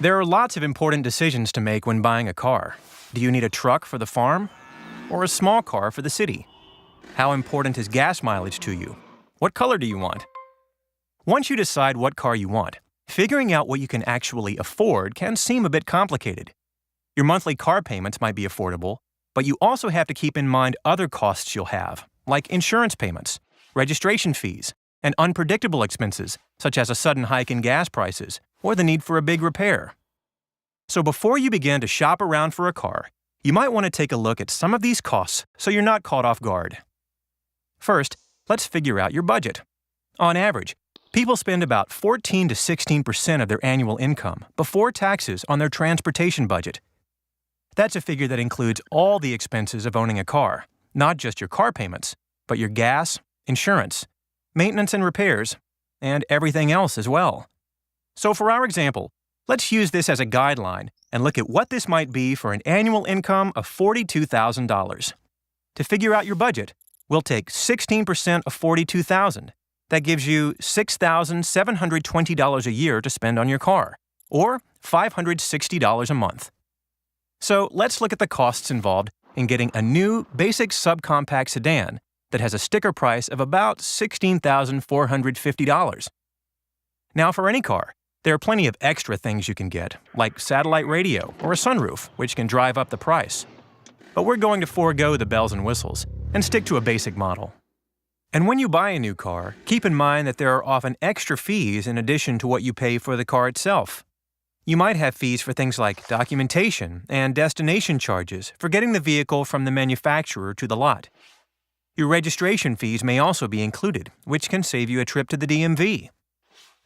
There are lots of important decisions to make when buying a car. Do you need a truck for the farm or a small car for the city? How important is gas mileage to you? What color do you want? Once you decide what car you want, figuring out what you can actually afford can seem a bit complicated. Your monthly car payments might be affordable, but you also have to keep in mind other costs you'll have, like insurance payments, registration fees, and unpredictable expenses, such as a sudden hike in gas prices or the need for a big repair. So before you begin to shop around for a car, you might want to take a look at some of these costs so you're not caught off guard. First, let's figure out your budget. On average, people spend about 14 to 16% of their annual income before taxes on their transportation budget. That's a figure that includes all the expenses of owning a car, not just your car payments, but your gas, insurance, maintenance and repairs, and everything else as well. So for our example, let's use this as a guideline and look at what this might be for an annual income of $42,000. To figure out your budget, we'll take 16% of $42,000. That gives you $6,720 a year to spend on your car, or $560 a month. So let's look at the costs involved in getting a new basic subcompact sedan that has a sticker price of about $16,450. Now for any car, there are plenty of extra things you can get, like satellite radio or a sunroof, which can drive up the price. But we're going to forego the bells and whistles and stick to a basic model. And when you buy a new car, keep in mind that there are often extra fees in addition to what you pay for the car itself. You might have fees for things like documentation and destination charges for getting the vehicle from the manufacturer to the lot. Your registration fees may also be included, which can save you a trip to the DMV.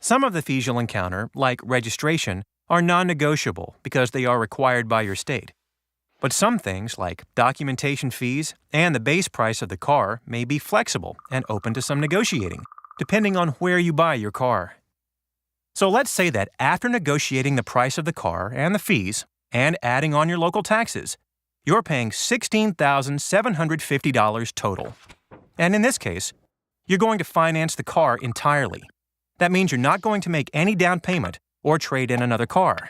Some of the fees you'll encounter, like registration, are non-negotiable because they are required by your state. But some things, like documentation fees and the base price of the car, may be flexible and open to some negotiating, depending on where you buy your car. So let's say that after negotiating the price of the car and the fees, and adding on your local taxes, you're paying $16,750 total. And in this case, you're going to finance the car entirely. That means you're not going to make any down payment or trade in another car.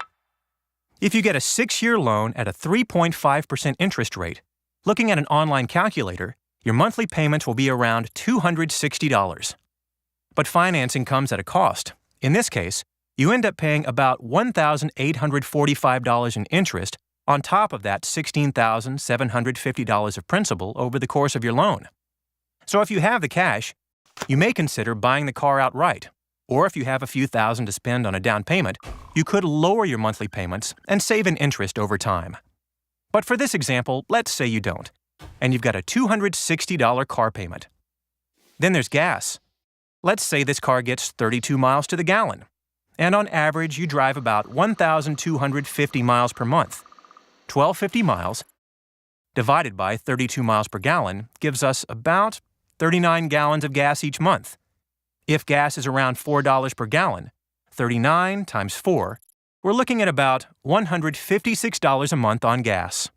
If you get a 6-year loan at a 3.5% interest rate, looking at an online calculator, your monthly payments will be around $260. But financing comes at a cost. In this case, you end up paying about $1,845 in interest on top of that $16,750 of principal over the course of your loan. So if you have the cash, you may consider buying the car outright. Or if you have a few thousand to spend on a down payment, you could lower your monthly payments and save in interest over time. But for this example, let's say you don't, and you've got a $260 car payment. Then there's gas. Let's say this car gets 32 miles to the gallon, and on average you drive about 1,250 miles per month. 1,250 miles divided by 32 miles per gallon gives us about 39 gallons of gas each month. If gas is around $4 per gallon, 39 times 4, we're looking at about $156 a month on gas.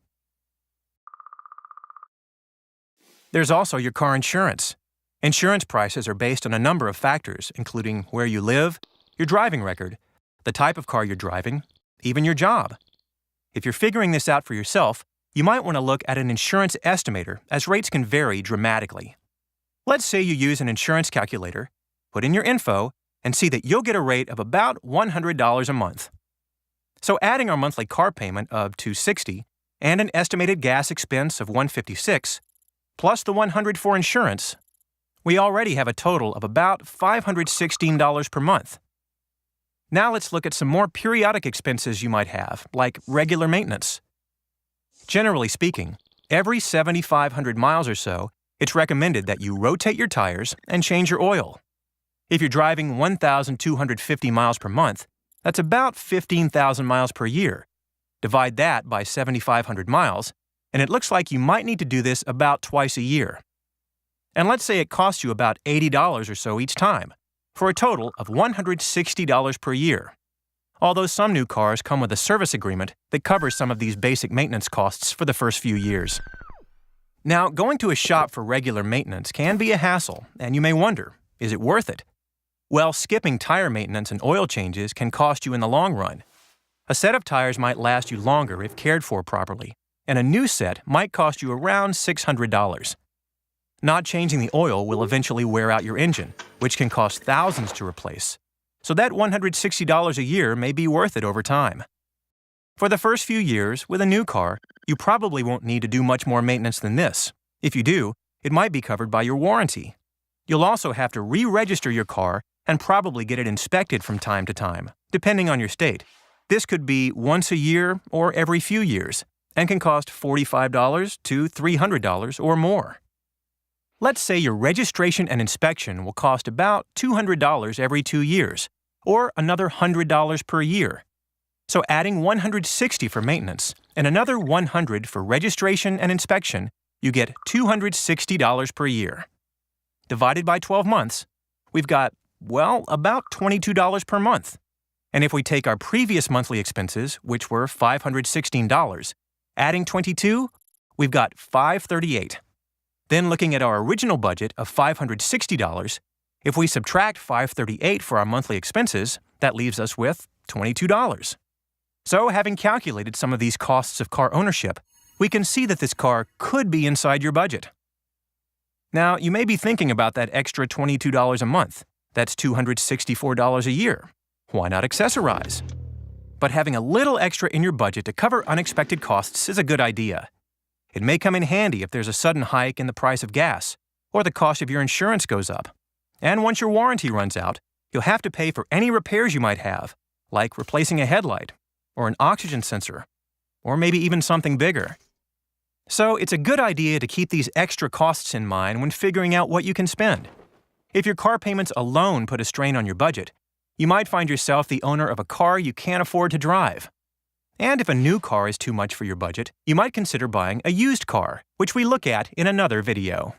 There's also your car insurance. Insurance prices are based on a number of factors, including where you live, your driving record, the type of car you're driving, even your job. If you're figuring this out for yourself, you might want to look at an insurance estimator, as rates can vary dramatically. Let's say you use an insurance calculator, put in your info, and see that you'll get a rate of about $100 a month. So adding our monthly car payment of $260 and an estimated gas expense of $156, plus the $100 for insurance, we already have a total of about $516 per month. Now let's look at some more periodic expenses you might have, like regular maintenance. Generally speaking, every 7,500 miles or so, it's recommended that you rotate your tires and change your oil. If you're driving 1,250 miles per month, that's about 15,000 miles per year. Divide that by 7,500 miles, and it looks like you might need to do this about twice a year. And let's say it costs you about $80 or so each time, for a total of $160 per year. Although some new cars come with a service agreement that covers some of these basic maintenance costs for the first few years. Now, going to a shop for regular maintenance can be a hassle, and you may wonder, is it worth it? Well, skipping tire maintenance and oil changes can cost you in the long run. A set of tires might last you longer if cared for properly, and a new set might cost you around $600. Not changing the oil will eventually wear out your engine, which can cost thousands to replace. So that $160 a year may be worth it over time. For the first few years, with a new car, you probably won't need to do much more maintenance than this. If you do, it might be covered by your warranty. You'll also have to re-register your car and probably get it inspected from time to time, depending on your state. This could be once a year or every few years, and can cost $45 to $300 or more. Let's say your registration and inspection will cost about $200 every 2 years, or another $100 per year. So adding $160 for maintenance and another $100 for registration and inspection, you get $260 per year. Divided by 12 months, we've got, well, about $22 per month. And if we take our previous monthly expenses, which were $516, adding 22, we've got $538. Then looking at our original budget of $560, if we subtract $538 for our monthly expenses, that leaves us with $22. So having calculated some of these costs of car ownership, we can see that this car could be inside your budget. Now, you may be thinking about that extra $22 a month. That's $264 a year. Why not accessorize? But having a little extra in your budget to cover unexpected costs is a good idea. It may come in handy if there's a sudden hike in the price of gas, or the cost of your insurance goes up. And once your warranty runs out, you'll have to pay for any repairs you might have, like replacing a headlight, or an oxygen sensor, or maybe even something bigger. So it's a good idea to keep these extra costs in mind when figuring out what you can spend. If your car payments alone put a strain on your budget, you might find yourself the owner of a car you can't afford to drive. And if a new car is too much for your budget, you might consider buying a used car, which we look at in another video.